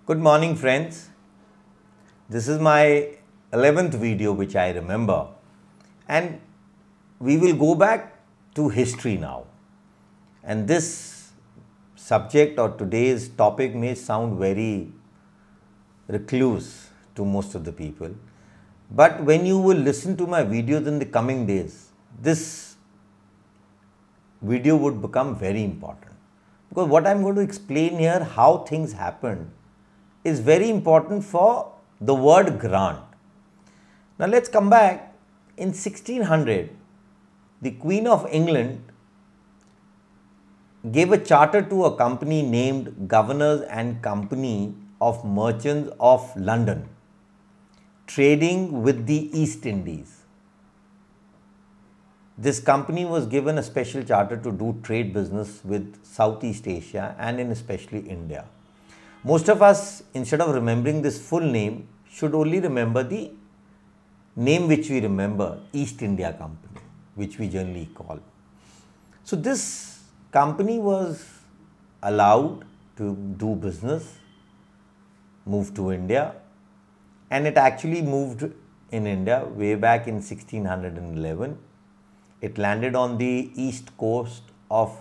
Good morning, friends. This is my 11th video which I remember, and we will go back to history now. And this subject or today's topic may sound very recluse to most of the people, but when you will listen to my videos in the coming days, this video would become very important, because what I am going to explain here, how things happened, is very important for the word grant. Now let's come back. In 1600, the Queen of England gave a charter to a company named Governors and Company of Merchants of London, trading with the East Indies. This company was given a special charter to do trade business with Southeast Asia and in especially India. Most of us, instead of remembering this full name, should only remember the name which we remember, East India Company, which we generally call. So this company was allowed to do business, move to India, and it actually moved in India way back in 1611. It landed on the east coast of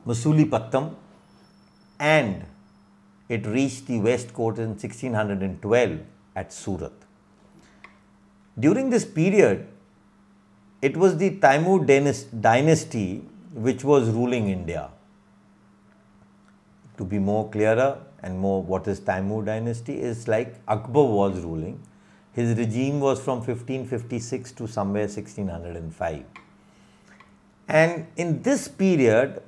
Masulipatam, and it reached the west coast in 1612 at Surat. During this period, it was the Taimur dynasty which was ruling India. To be more clearer and more, what is Taimur dynasty is like Akbar was ruling. His regime was from 1556 to somewhere 1605. And in this period,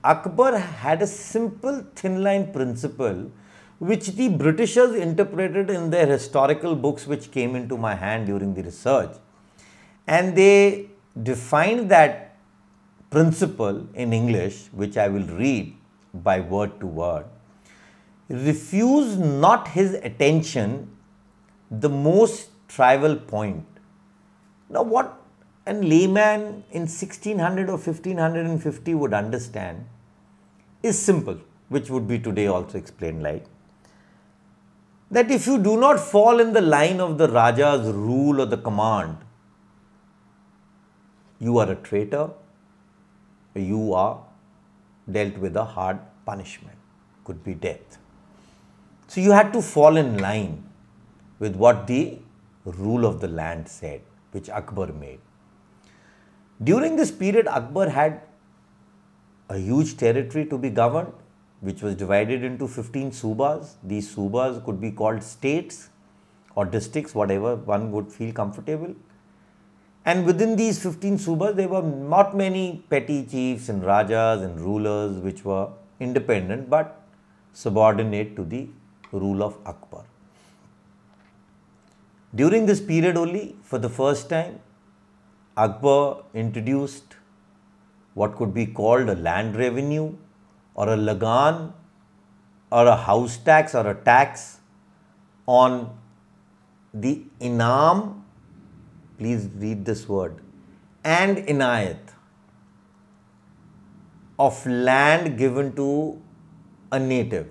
Akbar had a simple thin line principle which the Britishers interpreted in their historical books which came into my hand during the research. And they defined that principle in English, which I will read by word to word. Refuse not his attention the most trivial point. Now what a layman in 1600 or 1550 would understand is simple, which would be today also explained like that if you do not fall in the line of the Raja's rule or the command, you are a traitor, you are dealt with a hard punishment, could be death. So you had to fall in line with what the rule of the land said, which Akbar made. During this period, Akbar had a huge territory to be governed, which was divided into 15 subas. These subas could be called states or districts, whatever one would feel comfortable. And within these 15 subas, there were not many petty chiefs and rajas and rulers which were independent but subordinate to the rule of Akbar. During this period only, for the first time, Akbar introduced what could be called a land revenue or a lagan or a house tax or a tax on the inam, please read this word, and inayat of land given to a native.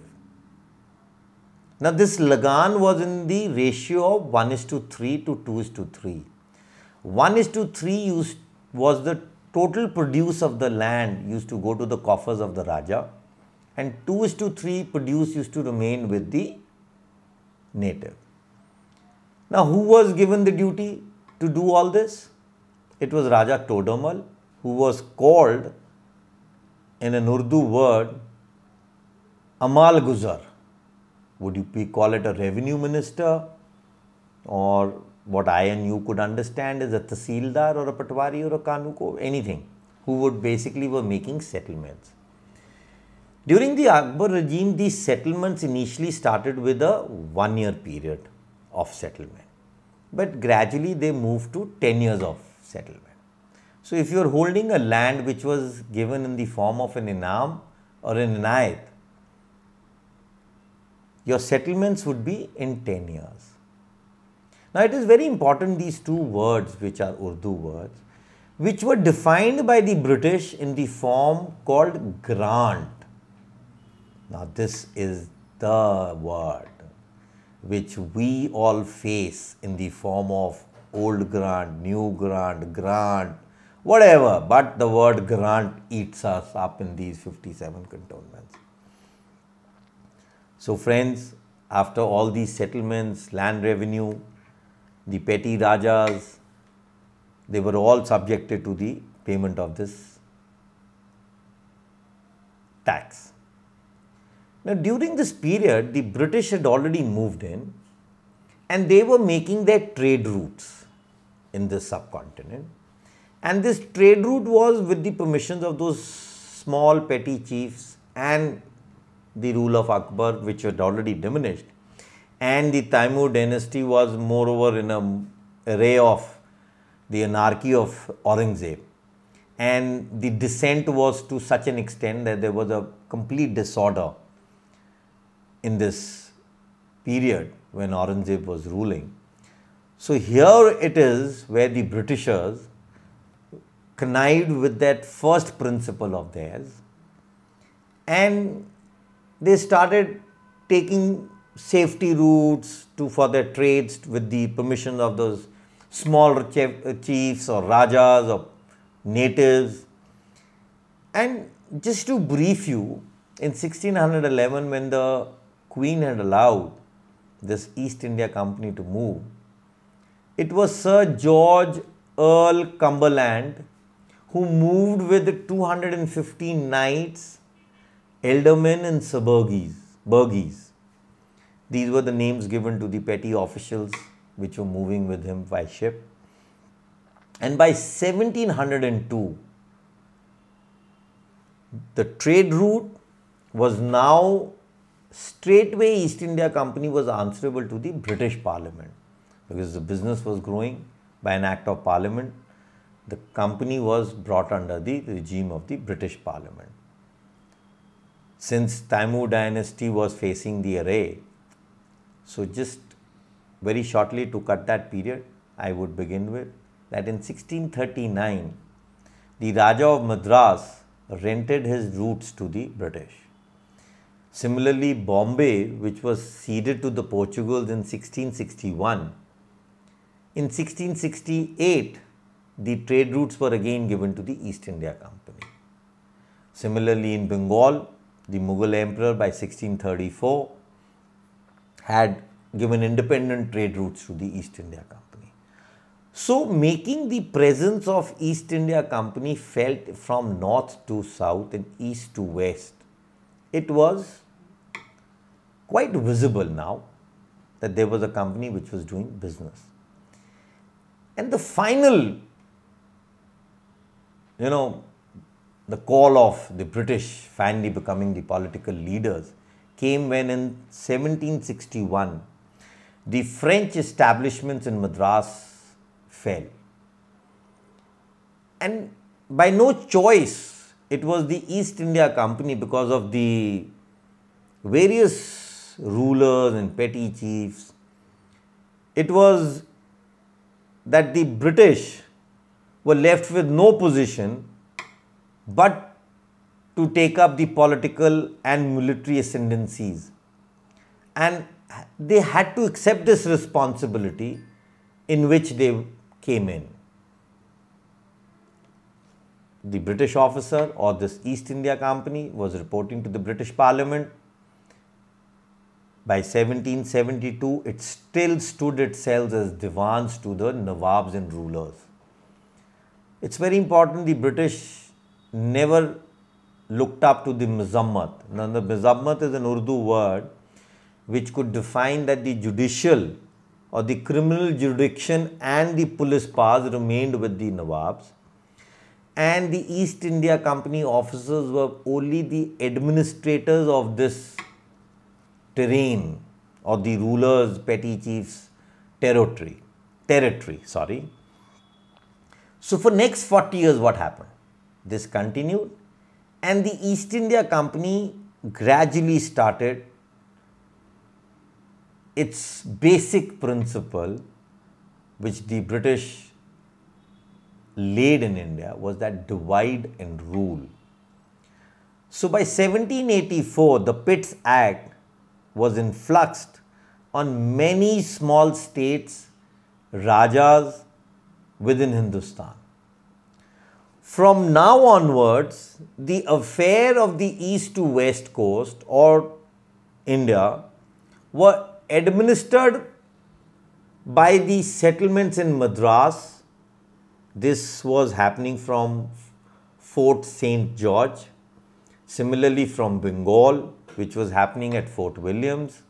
Now this lagan was in the ratio of 1:3 to 2:3. 1:3 was the total produce of the land used to go to the coffers of the Raja, and 2:3 produce used to remain with the native. Now who was given the duty to do all this? It was Raja Todamal, who was called in an Urdu word Amal Guzar. Would you call it a revenue minister, or what I and you could understand is a Tahsildar or a Patwari or a Kanuko, anything, who would basically were making settlements. During the Akbar regime, these settlements initially started with a 1-year period of settlement, but gradually they moved to 10 years of settlement. So if you are holding a land which was given in the form of an inam or an inayat, your settlements would be in 10 years. Now it is very important, these two words which are Urdu words, which were defined by the British in the form called grant. Now this is the word which we all face in the form of old grant, new grant, whatever, but the word grant eats us up in these 57 cantonments. So friends, after all these settlements, land revenue, the petty rajas, they were all subjected to the payment of this tax. Now, during this period, the British had already moved in and they were making their trade routes in this subcontinent. And this trade route was with the permissions of those small petty chiefs and the rule of Akbar, which had already diminished. And the Taimur dynasty was moreover in an array of the anarchy of Aurangzeb. And the descent was to such an extent that there was a complete disorder in this period when Aurangzeb was ruling. So here it is where the Britishers connived with that first principle of theirs and they started taking safety routes for their trades with the permission of those small chiefs or rajas or natives. And just to brief you, in 1611 when the Queen had allowed this East India Company to move, it was Sir George Earl Cumberland who moved with 215 knights, aldermen and burgees. These were the names given to the petty officials which were moving with him by ship. And by 1702, the trade route was now straightway East India Company was answerable to the British Parliament because the business was growing by an act of Parliament. The company was brought under the regime of the British Parliament. Since Taimur dynasty was facing the array, so just very shortly to cut that period, I would begin with that in 1639, the Raja of Madras rented his routes to the British. Similarly, Bombay, which was ceded to the Portugals in 1661, in 1668, the trade routes were again given to the East India Company. Similarly, in Bengal, the Mughal Emperor by 1634 had given independent trade routes to the East India Company. So, making the presence of East India Company felt from north to south and east to west, it was quite visible now that there was a company which was doing business. And the final, the call of the British finally becoming the political leaders came when in 1761, the French establishments in Madras fell. And by no choice, it was the East India Company because of the various rulers and petty chiefs. It was that the British were left with no position but to take up the political and military ascendancies. And they had to accept this responsibility in which they came in. The British officer or this East India Company was reporting to the British Parliament. By 1772, it still stood itself as divans to the Nawabs and rulers. It's very important, the British never looked up to the Mizammat. Now, the Mizammat is an Urdu word which could define that the judicial or the criminal jurisdiction and the police powers remained with the Nawabs. And the East India Company officers were only the administrators of this terrain or the rulers, petty chiefs, territory. So for next 40 years, what happened? This continued and the East India Company gradually started its basic principle which the British laid in India was that divide and rule. So by 1784, the Pitt's Act was influxed on many small states, Rajas within Hindustan. From now onwards, the affair of the east to west coast or India were administered by the settlements in Madras. This was happening from Fort St. George. Similarly from Bengal, which was happening at Fort Williams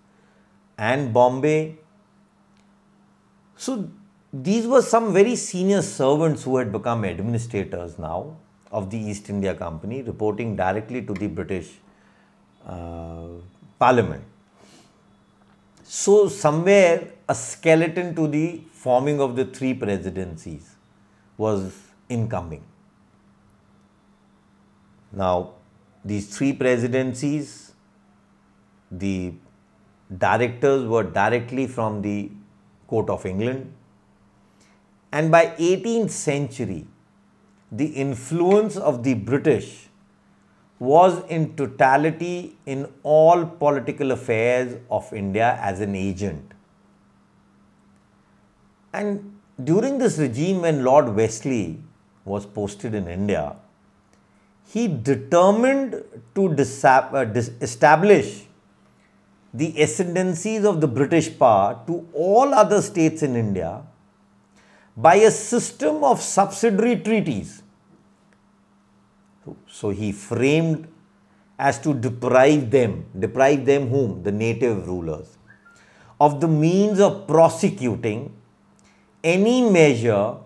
and Bombay. So these were some very senior servants who had become administrators now of the East India Company, reporting directly to the British Parliament. So somewhere a skeleton to the forming of the three presidencies was incoming. Now, these three presidencies, the directors were directly from the Court of England. And by 18th century, the influence of the British was in totality in all political affairs of India as an agent. And during this regime, when Lord Wesley was posted in India, he determined to establish the ascendancies of the British power to all other states in India by a system of subsidiary treaties. So he framed as to deprive them whom? The native rulers, of the means of prosecuting any measure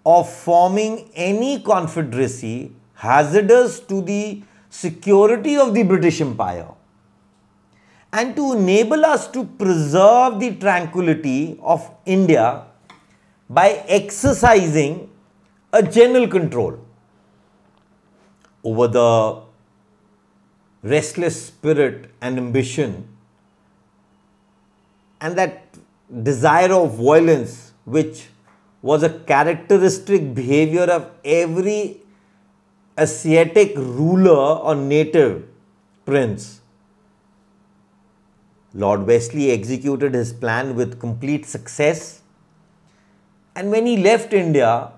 of forming any confederacy hazardous to the security of the British Empire, and to enable us to preserve the tranquility of India by exercising a general control over the restless spirit and ambition and that desire of violence which was a characteristic behavior of every Asiatic ruler or native prince. Lord Wesley executed his plan with complete success, and when he left India,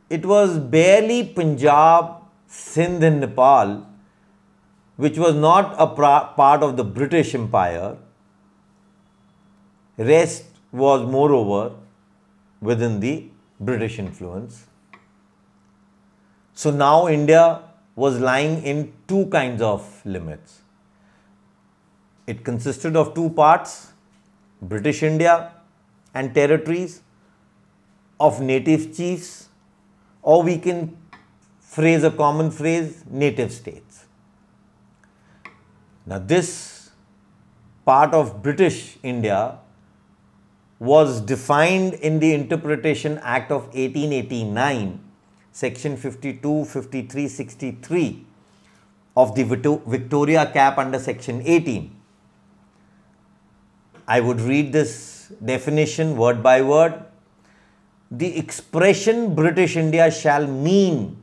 it was barely Punjab, Sindh and Nepal which was not a part of the British Empire. Rest was moreover within the British influence. So now India was lying in two kinds of limits. It consisted of two parts, British India and territories of native chiefs, or we can phrase a common phrase, native states. Now this part of British India was defined in the Interpretation Act of 1889, Section 52, 53, 63 of the Victoria Cap under Section 18. I would read this definition word by word. The expression British India shall mean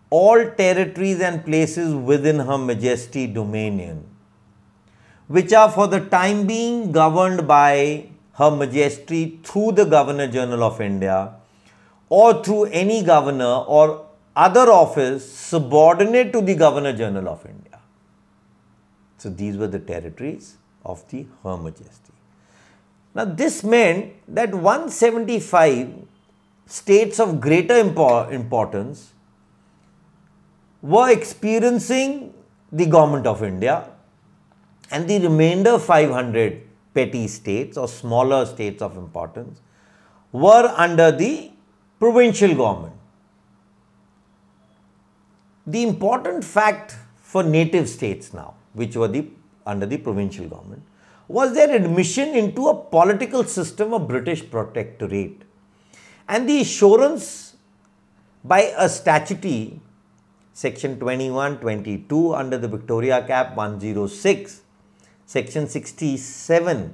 all territories and places within Her Majesty Dominion, which are for the time being governed by Her Majesty through the Governor General of India or through any governor or other office subordinate to the Governor General of India. So these were the territories of the Her Majesty. Now this meant that 175 states of greater importance were experiencing the Government of India, and the remainder 500 petty states or smaller states of importance were under the provincial government. The important fact for native states now, which were under the provincial government, was their admission into a political system of British protectorate and the assurance by a statute, Section 21, 22 under the Victoria Cap 106, Section 67,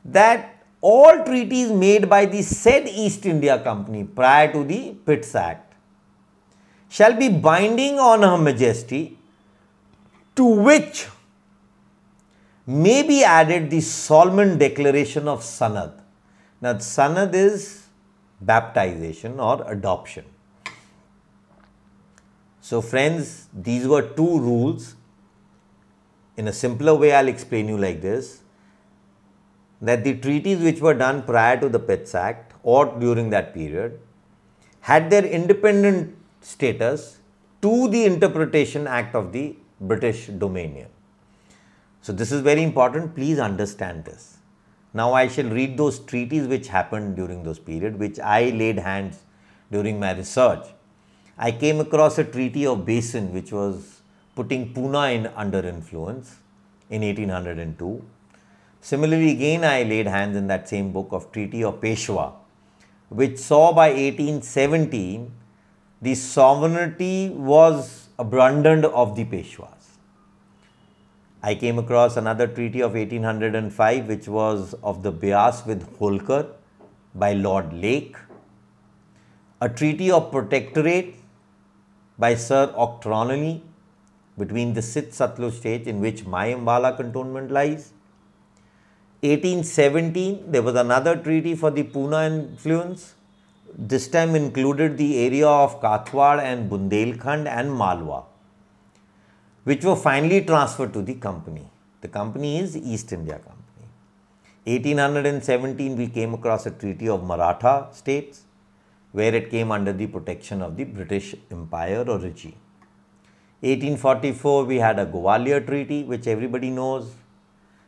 that all treaties made by the said East India Company prior to the Pitt's Act shall be binding on Her Majesty to which may be added the solemn declaration of Sanad. Now, Sanad is baptization or adoption. So friends, these were two rules. In a simpler way, I'll explain you like this, that the treaties which were done prior to the Pitt's Act or during that period had their independent status to the Interpretation Act of the British Dominion. So this is very important, please understand this. Now I shall read those treaties which happened during those period, which I laid hands during my research. I came across a treaty of Basin which was putting Poona under influence in 1802. Similarly, again I laid hands in that same book of Treaty of Peshwa, which saw by 1817 the sovereignty was abandoned of the Peshwas. I came across another treaty of 1805 which was of the Beas with Holkar by Lord Lake. A treaty of protectorate by Sir Auchterlonie between the Sith Satluj state in which my Ambala cantonment lies. 1817, there was another treaty for the Poona influence. This time included the area of Kathwad and Bundelkhand and Malwa, which were finally transferred to the company. The company is East India Company. 1817, we came across a treaty of Maratha states, where it came under the protection of the British Empire or regime. 1844, we had a Gwalior Treaty, which everybody knows.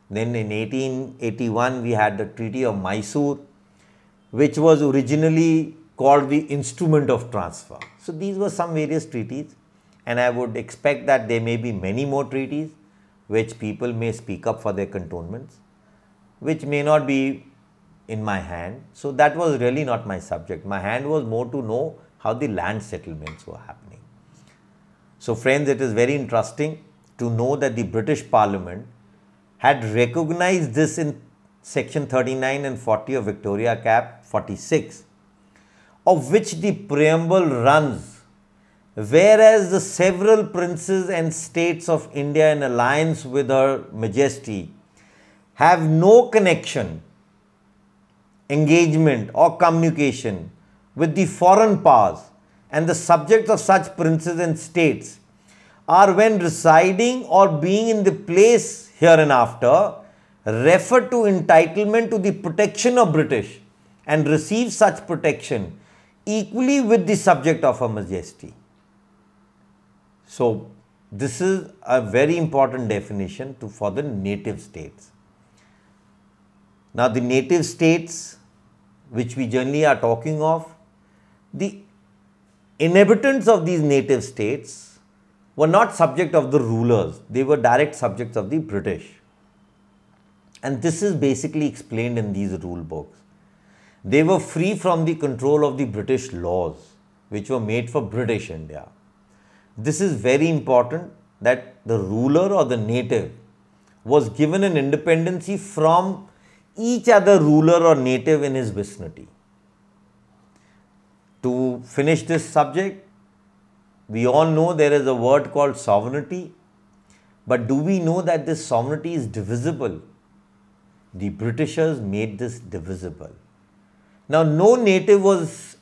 Then in 1881, we had the Treaty of Mysore, which was originally called the Instrument of Transfer. So these were some various treaties, and I would expect that there may be many more treaties which people may speak up for their cantonments, which may not be in my hand. So that was really not my subject. My hand was more to know how the land settlements were happening. So friends, it is very interesting to know that the British Parliament had recognized this in section 39 and 40 of Victoria Cap 46, of which the preamble runs, whereas the several princes and states of India in alliance with Her Majesty have no connection, engagement or communication with the foreign powers, and the subjects of such princes and states are, when residing or being in the place hereinafter, referred to entitlement to the protection of British and receive such protection equally with the subject of Her Majesty. So this is a very important definition for the native states. Now the native states which we generally are talking of, the inhabitants of these native states were not subject of the rulers, they were direct subjects of the British. And this is basically explained in these rule books. They were free from the control of the British laws, which were made for British India. This is very important, that the ruler or the native was given an independency from each other ruler or native in his vicinity. To finish this subject, we all know there is a word called sovereignty, but do we know that this sovereignty is divisible? The Britishers made this divisible. Now, no native was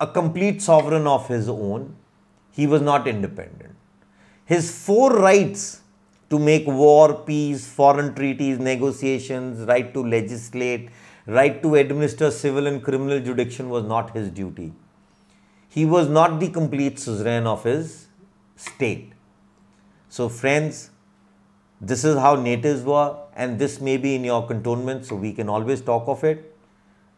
a complete sovereign of his own. He was not independent. His four rights to make war, peace, foreign treaties, negotiations, right to legislate, right to administer civil and criminal jurisdiction was not his duty. He was not the complete suzerain of his state. So friends, this is how natives were, and this may be in your cantonment, so we can always talk of it.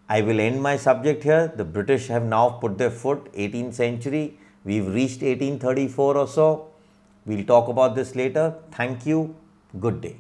I will end my subject here. The British have now put their foot, 18th century. We've reached 1834 or so. We'll talk about this later. Thank you. Good day.